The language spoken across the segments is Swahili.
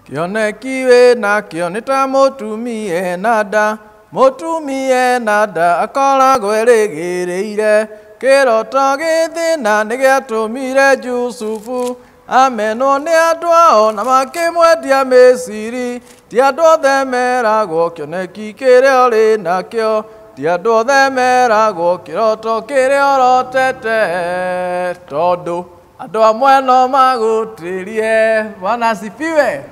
Kioneki we nakio nita mutumie nada, mutumie nada akoragwo erĩgĩrĩire kĩroto gĩthĩna nĩgĩatũmire Jusufu amenwo nĩ andũ ao na makĩmwendia Misiri. Ti andũ othe meragwo kĩoneki kĩrĩa ũrĩ nakĩo, ti andũ othe meragwo kĩroto kĩrĩa ũrotete, tondũ andũ amwe no magũtĩrie. Bwana asifiwe.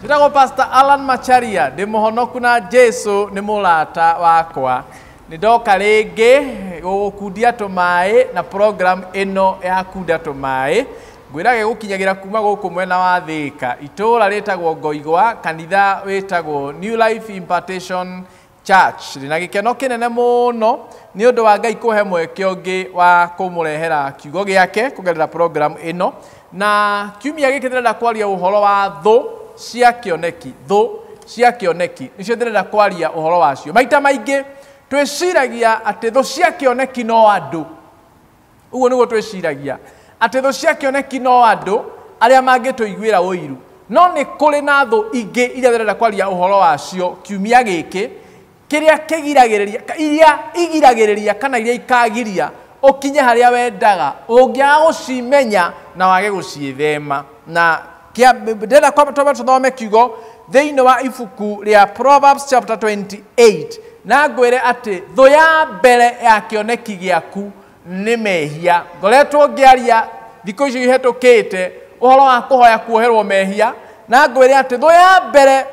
Njĩtagwo Pastor Alan Macharia, ndĩ mũhonoku na Jesu nĩ mũrata wakwa. Nĩndoka rĩngĩ gũkundia tũmaĩ na program ĩno ya kunda tũmaĩ. Ngwĩra gĩgũkinyagĩra kuma gũkũ mwena wa Thĩka. Itũũra rĩtagwo Ngoigwa, kanitha wĩtagwo New Life Impartation Church. Rĩna gĩkeno kĩnene mũno nĩ ũndũ wa Ngai kũhe mweke ũngĩ wa kũmũrehera kiugo gĩake kũgerera program ĩno. Na kiumia gĩkĩ ndĩrenda kwaria ũhoro wa thũ cia kĩoneki. Thũ cia kĩoneki nĩcio ndĩrenda kwaria ũhoro wacio. Maita maingĩ twĩciragia atĩ thũ cia kĩoneki no andũ. Ũguo nĩguo twĩciragia atĩ thũ cia kĩoneki no andũ arĩa mangĩtũiguĩra ũiru. No nĩ kũrĩ na thũ ingĩ iria ndĩrenda kwaria ũhoro wacio kiumia gĩkĩ, kĩrĩa kĩgiragĩrĩria, iria igiragĩrĩria kana iria ikagiria ũkinye harĩa wendaga ũngĩaga gũcimenya na wage gũciĩthema. Na ndĩrenda kwamba tũthome kiugo thĩinĩ wa ibuku rĩa Proverbs chapter 28 na ngwĩre atĩ thũ ya mbere ya kĩoneki gĩaku nĩ mehia. Ngoretwo ngĩaria thikũ icio ihetũkĩte ũhoro wa kũhoya kuoherwo mehia, na ngwĩre atĩ thũ ya mbere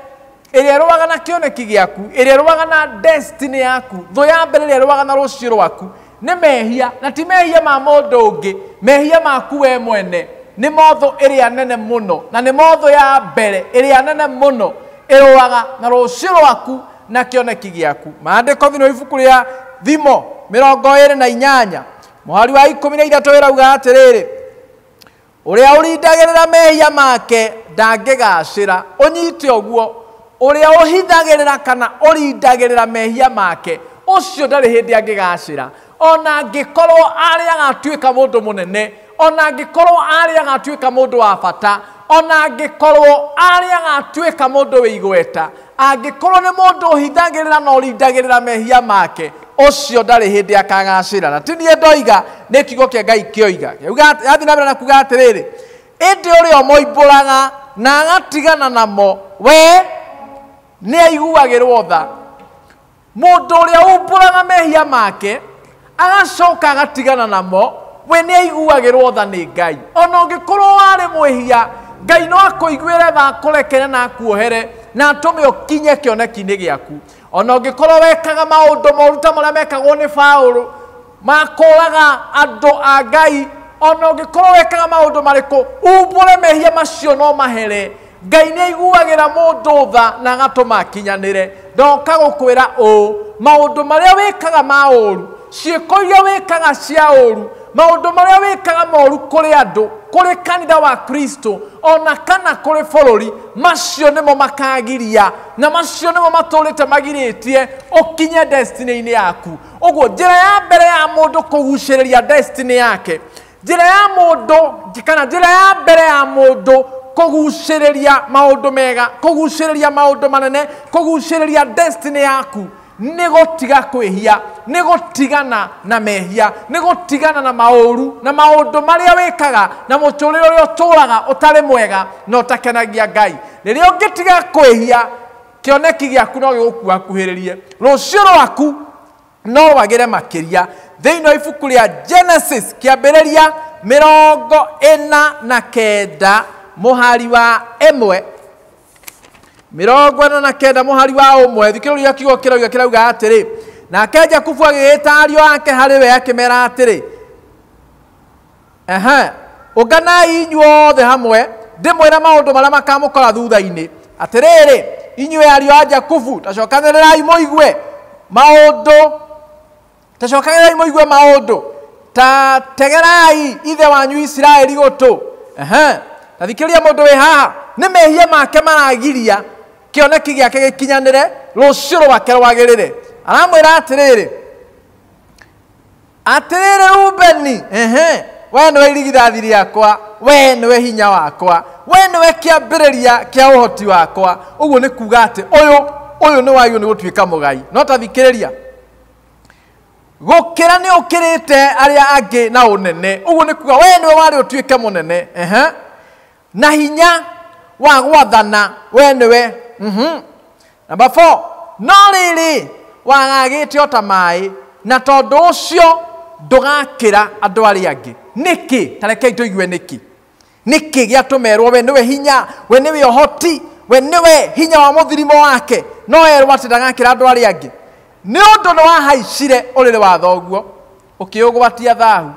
ĩrĩa ĩrũaga na kĩoneki gĩaku, ĩrĩa ĩrũaga na destiny yaku, thũ ya mbere ĩrĩa ĩrũaga na rũciũ rwaku nĩ mehia. Na ti mehia ma mũndũ ũngĩ, mehia maku we mwene. Nĩ mothũ ĩrĩa nene mũno, na nĩ mothũ ya mbere ĩrĩa nene mũno ĩrũaga na rũciũ rwaku na kĩoneki gĩaku. Maandĩko thĩinĩ wa ibuku rĩa Thimo 28 mũhari wa 13 ĩrauga atĩrĩrĩ, ũrĩa ũrindagĩrĩra mehia make ndangĩgacĩra. Ũnyite ũguo, ũrĩa ũhithagĩrĩra kana ũrindagĩrĩra mehia make ũcio ndarĩ hĩndĩ angĩgacĩra. Ona angĩkorwo arĩ agatuĩka mũndũ mũnene, ona angĩkorwo arĩ agatuĩka mũndũ wa bata, ona angĩkorwo arĩ agatuĩka mũndũ wĩ igweta, angĩkorwo nĩ mũndũ ũhithagĩrĩra na ũrindagĩrĩra mehia make ũcio ndarĩ hĩndĩ akagacĩra. Na ti niĩ ndoiga, nĩ kiugo kĩa Ngai kĩoiga. Yathiĩ na mbere na kuuga atĩrĩrĩ, ĩndĩ ũrĩa ũmoimbũraga na agatigana namo we nĩ aiguagĩrwo tha. Mũndũ ũrĩa umbũraga mehia make agacoka agatigana namo we nĩ aiguagĩrwo tha nĩ Ngai. Ona ũngĩkorwo warĩ mwĩhia, Ngai no akũiguĩre tha, akũrekere na akuohere na atũme ũkinye kĩoneki-inĩ gĩaku. Ona ũngĩkorwo wekaga maũndũ moru ta marĩa mekagwo nĩ Paũlũ ma kũũraga andũ a Ngai, ona ũngĩkorwo wekaga maũndũ marĩkũ, umbũre mehia macio no mahere, Ngai nĩ aiguagĩra mũndũ tha na agatũma akinyanĩre. Ndoka gũkwĩra ũũ, maũndũ marĩa wĩkaga ma ũũru, ciĩko iria wĩkaga cia ũũru, maũndũ marĩa wĩkaga moru kũrĩ andũ, kũrĩ kanitha wa Kristo, ona kana kũrĩ bũrũri, macio nĩmo makagiria na macio nĩmo matũrĩte magirĩtie ũkinye destiny-inĩ yaku. Ũguo njĩra ya mbere ya mũndũ kũgucĩrĩria destiny yake, njĩra ya mũndũ kana njĩra ya mbere ya mũndũ kũgucĩrĩria maũndũ mega, kũgucĩrĩria maũndũ manene, kũgucĩrĩria destiny yaku nĩ gũtiga kwĩhia, nĩ gũtigana na mehia, nĩ gũtigana na maũru na maũndũ marĩa wĩkaga na mũtũrĩre ũrĩa ũtũũraga ũtarĩ mwega na ũtakenagia Ngai. Rĩrĩa ũngĩtiga kwĩhia, kĩoneki gĩaku no gĩgũkua akuhĩrĩrie, rũciũ rwaku no rwagĩre makĩria. Thĩinĩ wa ibuku rĩa Genesis kĩambĩrĩria 49 mũhari wa 1, 49 mũhari wa 1, thikĩrĩria kiugo kĩrauga atĩrĩ, nake Jakubu agĩgĩta ariũ ake harĩ we akĩmera atĩrĩ, ũnganai inyuothe hamwe ndĩmwĩra maũndũ marĩa makamũkora thutha-inĩ. Atĩrĩrĩ, inyuĩ ariũ a Jakubu, tacokanĩrĩrai mũigue maũndũ, ta tegerai ithe wanyu Isiraeli gũtũ. Ta thikĩrĩria mũndũ wĩ haha, nĩ mehia make maragiria kĩoneki gĩake gĩkinyanĩre, rũciũ rwake rwagĩrĩre. Aramwĩra atĩrĩrĩ, Rubeni, we nĩwe irigithathi rĩakwa, we nĩwe hinya wakwa, we nĩwe kĩambĩrĩria kĩa ũhoti wakwa. Ũguo nĩ kuuga atĩ ũyũ nĩ wagĩrĩirwo nĩ gũtuĩka mũgai. No ta thikĩrĩria, gũkĩra nĩ ũkĩrĩte arĩa angĩ na ũnene. Ũguo nĩ kuuga we nĩwe warĩ ũtuĩke mũnene. Na hinya wa gwathana we nĩwe. Number 4, no rĩrĩ wagagĩte o ta maĩ, na tondũ ũcio ndũgakĩra andũ arĩa angĩ. Nĩkĩ? Ta rekei tũigue nĩkĩ. Nĩkĩ gĩatũmerwo we nĩwe hinya, we nĩwe ũhoti, we nĩwe hinya wa mũthirimo wake, no erwo atĩ ndagakĩra andũ arĩa angĩ? Nĩ ũndũ nĩ wahaicire ũrĩrĩ wa thoguo ũkĩũgwatia thaahu.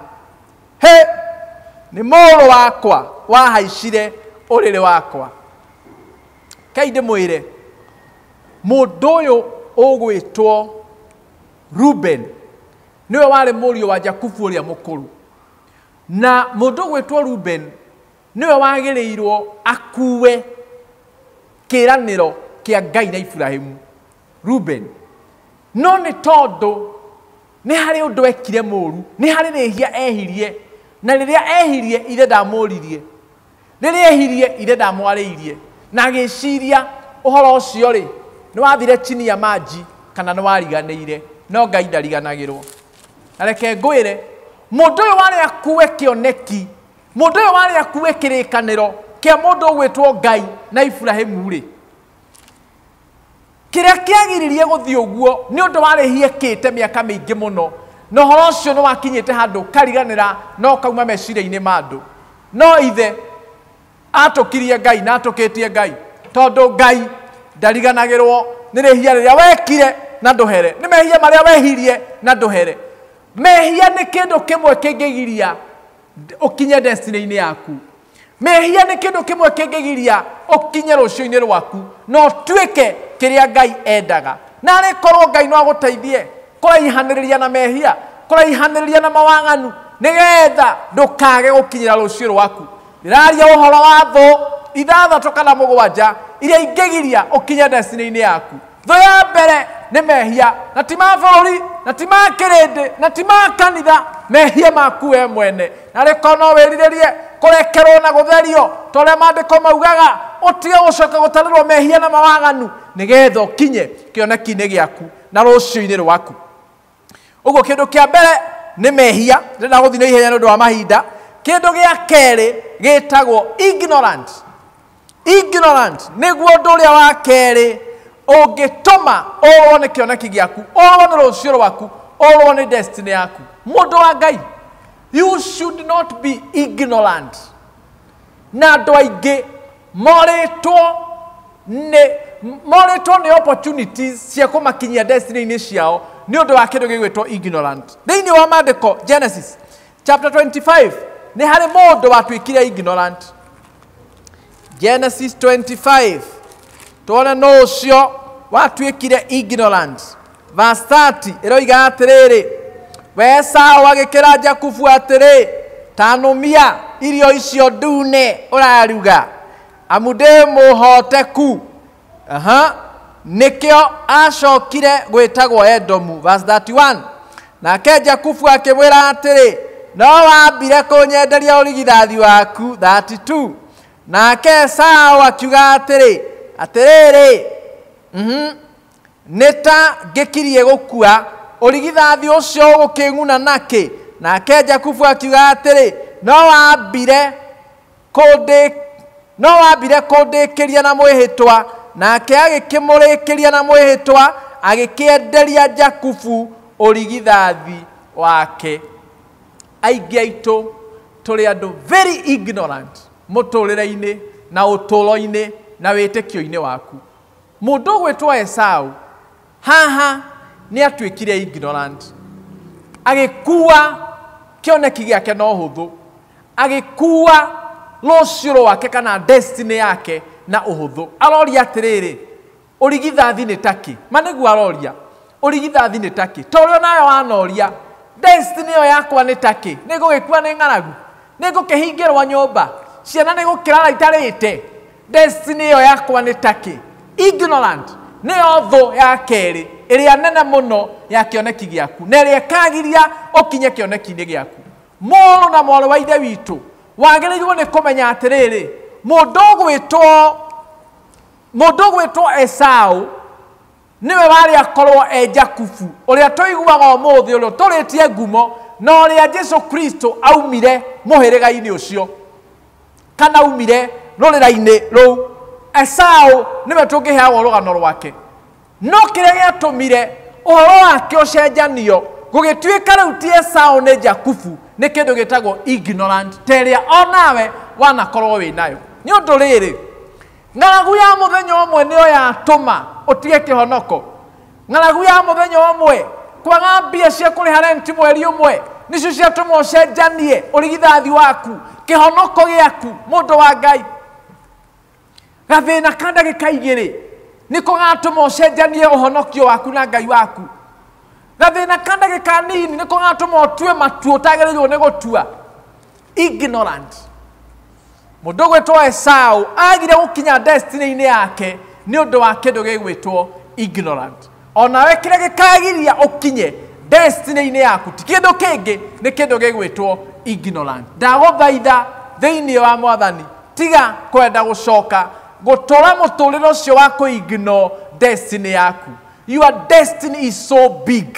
Nĩ mũrũ wakwa wahaicire ũrĩrĩ wakwa. Kai ndĩmwĩre mũndũ ũyũ ũgwĩtwo Ruben nĩwe warĩ mũriũ wa Jakubu ũrĩa mũkũrũ. Na mũndũ ũgwĩtwo Ruben nĩwe wagĩrĩirwo akue kĩĩranĩro kĩa Ngai na Iburahĩmu. Ruben. No nĩ tondũ nĩ harĩ ũndũ ekire mũũru, nĩ harĩ rĩhia ehirie, na rĩrĩa ehirie ithe ndamũririe, rĩrĩa ehirie ithe ndamwarĩirie, na agĩciria ũhoro ũcio rĩ nĩ wathire chini ya maji kana nĩ wariganĩire. No Ngai ndariganagĩrwo. Na reke ngwĩre mũndũ ũyũ warĩ akue kĩoneki, mũndũ ũyũ warĩ akue kĩrĩkanĩro kĩa mũndũ ũgwĩtwo Ngai na Iburahĩmu rĩ, kĩrĩa kĩagiririe gũthiĩ ũguo nĩ ũndũ warĩhiĩkĩte mĩaka mĩingĩ mũno, na ũhoro ũcio nĩ wakinyĩte handũ kariganĩra no kauma meciria-inĩ ma andũ. No ithe atũkirie Ngai na atũkĩtie Ngai, tondũ Ngai ndariganagĩrwo nĩ rĩhia rĩrĩa wekire na ndũhere, nĩ mehia marĩa wehirie na ndũhere. Mehia nĩ kĩndũ kĩmwe kĩngĩgiria ũkinye destiny-inĩ yaku. Mehia nĩ kĩndũ kĩmwe kĩngĩgiria ũkinye rũciũ-inĩ rwaku no tuĩke kĩrĩa Ngai endaga. Na arĩ korwo Ngai no agũteithie kũraihanĩrĩria na mehia, kũraihanĩrĩria na mawaganu, nĩgetha ndũkage gũkinyĩra rũciũ rwaku. Ndĩraria ũhoro wa thũ 6 kana 7 iria ingĩgiria ũkinye destiny-inĩ yaku. Thũ ya mbere nĩ mehia, na ti ma bũrũri, na ti ma kĩrĩndĩ, na ti ma kanitha, mehia maku we mwene. Na rĩko no wĩrirĩrie kũrekerwo na gũtherio ta ũrĩa maandĩko maugaga, ũtige gũcoka gũtarĩrwo mehia na mawaganu, nĩgetha ũkinye kĩoneki-inĩ gĩaku na rũciũ-inĩ rwaku. Ũguo kĩndũ kĩa mbere nĩ mehia, ndĩrenda gũthiĩ na ihenya nĩ ũndũ wa mahinda. Kĩndũ gĩa kerĩ gĩtagwo ignorant. Ignorant nĩguo ũndũ ũrĩa wa kerĩ ũngĩtũma ũrwo nĩ kĩoneki gĩaku, ũrwo nĩ rũciũ rwaku, ũrwo nĩ destiny yaku. Mũndũ wa Ngai, you should not be ignorant. Na andũ aingĩ moritwo nĩ opportunities cia kũmakinyia destiny-inĩ ciao nĩ ũndũ wa kĩndũ gĩgwĩtwo ignorant. Thĩinĩ wa maandĩko Genesis chapter 25 nĩ harĩ mũndũ watuĩkire ignorant. Genesis 25 tuone no ũcio watuĩkire ignorant. Verse 30 ĩroiga atĩrĩrĩ, we Esaũ agĩkĩra Jakubu atĩrĩ, tanũmia irio icio ndune ũraruga, amu ndĩ mũhoteku. Nĩkĩo acokire gwĩtagwo Edomu. Verse 31 nake Jakubu akĩmwĩra atĩrĩ, no wambire kũnyenderia ũrigithathi waku. 32 nake Esaũ akiuga atĩrĩrĩ, nĩ ta ngĩkirie gũkua, ũrigithathi ũcio ũgũkĩng'una nakĩ? Nake Jakubu akiuga atĩrĩ, no wambire kũndĩkĩria na mwĩhĩtwa. Nake agĩkĩmũrĩkĩria na mwĩhĩtwa, agĩkĩenderia Jakubu ũrigithathi wake. Aingĩ aitũ tũrĩ andũ very ignorant mũtũrĩre-inĩ na ũtũũro-inĩ na wĩtĩkio-inĩ waku. Mũndũ ũgwĩtwo Esaũ haha nĩ atuĩkire ignorant, agĩkua kĩoneki gĩake na ũhũthũ, agĩkua rũciũ rwake kana destiny yake na ũhũthũ. Aroria atĩrĩrĩ, ũrigithathi nĩ takĩ? Ma nĩguo aroria, ũrigithathi nĩ takĩ? Ta ũrĩa nawe wanoria, destiny ĩyo yakwa nĩ takĩ? Nĩ ngũgĩkua nĩ ng'aragu? Nĩ ngũkĩhingĩrwo nyũmba? Ciana nĩ gũkĩrara itarĩte? Destiny ĩyo yakwa nĩ takĩ? Ignorant nĩyo thũ ya kerĩ ĩrĩa nene mũno ya kĩoneki gĩaku, na ĩrĩa ĩkagiria ũkinye kĩoneki-inĩ gĩaku. mũrũ na mwarĩ wa ithe witũ wagĩrĩirwo nĩ kũmenya atĩrĩrĩ, mũndũ ũgwĩtwo Esaũ niwe warĩ akorwo Jakubu ũrĩa tũiguaga ũmũthĩ ũrĩa tũrĩtie ngumo na ũrĩa Jesũ Kristo aumire mũhĩrĩga-inĩ ũcio kana aumire rũrĩra-inĩ rũu. Esaũ niwe tũngĩheagwo rũgano rwake, no kĩrĩa gĩatũmire ũhoro wake ũcenjanio gũgĩtuĩka rĩu ti Esaũ nĩ Jakubu nĩ kĩndũ gĩtagwo ignorant, ta ĩrĩa onawe wanakorwo wĩ nayo. Nĩ ũndũ rĩrĩ, ng'aragu ya mũthenya ũmwe nĩyo yatũma ũtige kĩhonoko. Ng'aragu ya mũthenya ũmwe, kwaga mbia cia kũrĩha renti mweri ũmwe, nicio ciatũma ũcenjanie ũrigithathi waku, kĩhonoko gĩaku, mũndũ wa Ngai. Gathĩna ka ndagĩka igĩrĩ nĩko gatũma ũcenjanie ũhonokio waku na Ngai waku. Gathĩna ka ndagĩka nini nĩko gatũma ũtue matua ũtagĩrĩirwo nĩ gũtua. Ignorant. Mũndũ ũgwĩtwo Esaũ agire gũkinya destiny-inĩ yake nĩ ũndũ wa kĩndũ gĩgwĩtwo ignorant. Onawe kĩrĩa gĩkagiria ũkinye destiny-inĩ yaku ti kĩndũ kĩngĩ, nĩ kĩndũ gĩgwĩtwo ignorant. Ndagũthaitha thĩinĩ wa Mwathani, tiga kwenda gũcoka gũtũra mũtũrĩre ũcio wa kũignore destiny yaku. Your destiny is so big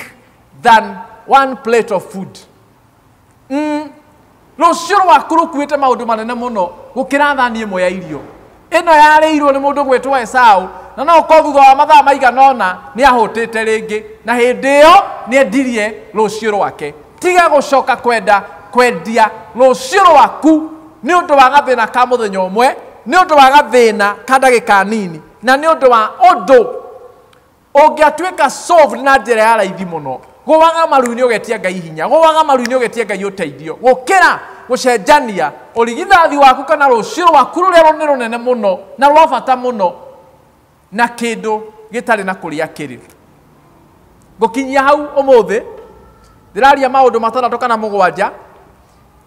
than one plate of food. Rũciũ rwaku rũkuĩte maũndũ manene mũno gũkĩra thani ĩmwe ya irio. Ĩno yarĩirwo nĩ mũndũ gwĩtwo Esaũ, na no ũkorwo thutha wa mathaa maigana ũna nĩ ahũtĩte rĩngĩ, na hĩndĩ ĩyo nĩ endirie rũciũ rwake. Tiga gũcoka kwendia rũciũ rwaku nĩ ũndũ wa gathĩna ka mũthenya ũmwe, nĩ ũndũ wa gathĩna ka ndagĩka nini, na nĩ ũndũ wa ũndũ ũngĩatuĩka solved na njĩra ya raithi mũno. Gũwaga maru-inĩ ũgetia Ngai hinya, gũwaga maru-inĩ ũgetia Ngai ũteithio, gũkĩra gũcenjania ũrigithathi waku kana rũciũ rwaku rũrĩa nĩ rũnene mũno na rwa bata mũno na kĩndũ gĩtarĩ na kũrĩa kĩrĩ. Gũkinyia hau ũmũthĩ ndĩraria maũndũ matandatũ kana mũgwanja,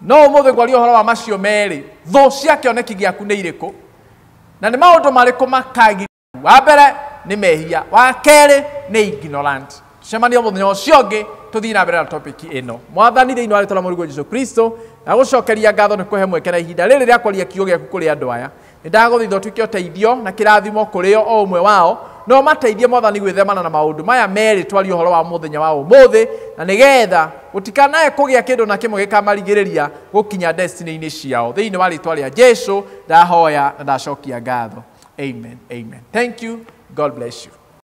no ũmũthĩ ngwaria ũhoro wa macio merĩ, thũ cia kĩoneki gĩaku nĩ irĩkũ na nĩ maũndũ marĩkũ makagiria. Wa mbere nĩ mehia, wa kerĩ nĩ ignorant. Tucemanie mũthenya ũcio ũngĩ tũthiĩ na mbere na topic ĩno. Mwathani thĩinĩ wa rĩĩtwa rĩa Mũrungu Jesũ Kristo, na gũcokeria ngatho nĩ kũhe mweke na ihinda rĩrĩ rĩa kwaria kiugo gĩaku kũrĩ andũ aya. Nĩ ndagũthaitha ũtuĩke ũteithio na kĩrathimo kũrĩ o ũmwe wao, no mateithie Mwathani gwĩthemana na maũndũ maya merĩ twaria ũhoro wa mũthenya wa ũmũthĩ, na nĩgetha gũtikanae kũgĩa kĩndũ na kĩmwe gĩkamarigĩrĩria gũkinya destiny-inĩ ciao. Thĩinĩ wa rĩĩtwa rĩa Jesũ ndahoya na ndacokia ngatho. Amen. Amen. Thank you. God bless you.